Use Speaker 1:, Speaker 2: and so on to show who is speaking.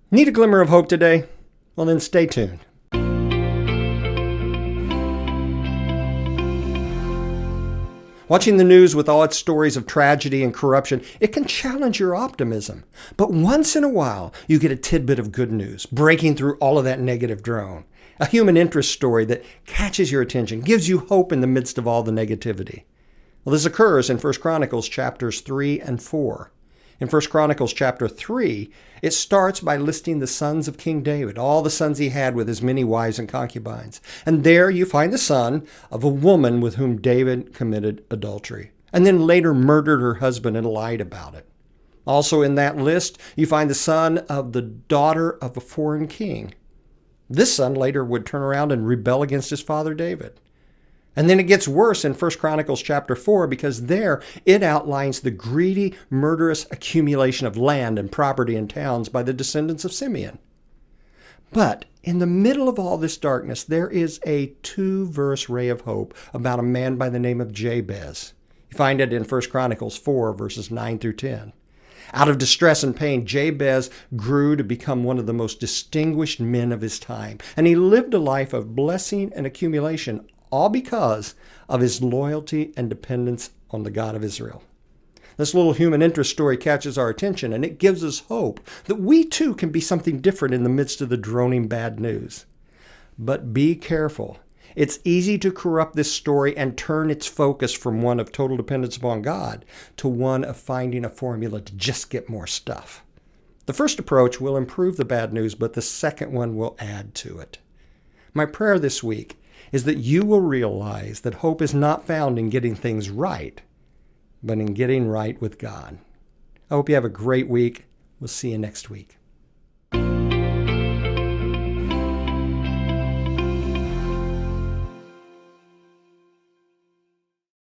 Speaker 1: Need a glimmer of hope today? Well, then stay tuned. Watching the news with all its stories of tragedy and corruption, it can challenge your optimism. But once in a while, you get a tidbit of good news, breaking through all of that negative drone. A human interest story that catches your attention, gives you hope in the midst of all the negativity. Well, this occurs in 1 Chronicles chapters 3 and 4. In 1 Chronicles chapter 3, it starts by listing the sons of King David, all the sons he had with his many wives and concubines. And there you find the son of a woman with whom David committed adultery, and then later murdered her husband and lied about it. Also in that list, you find the son of the daughter of a foreign king. This son later would turn around and rebel against his father David. And then it gets worse in 1 Chronicles chapter 4 because there it outlines the greedy, murderous accumulation of land and property in towns by the descendants of Simeon. But in the middle of all this darkness, there is a 2-verse ray of hope about a man by the name of Jabez. You find it in 1 Chronicles 4, verses 9 through 10. Out of distress and pain, Jabez grew to become one of the most distinguished men of his time, and he lived a life of blessing and accumulation, all because of his loyalty and dependence on the God of Israel. This little human interest story catches our attention, and it gives us hope that we too can be something different in the midst of the droning bad news. But be careful. It's easy to corrupt this story and turn its focus from one of total dependence upon God to one of finding a formula to just get more stuff. The first approach will improve the bad news, but the second one will add to it. My prayer this week is that you will realize that hope is not found in getting things right, but in getting right with God. I hope you have a great week. We'll see you next week.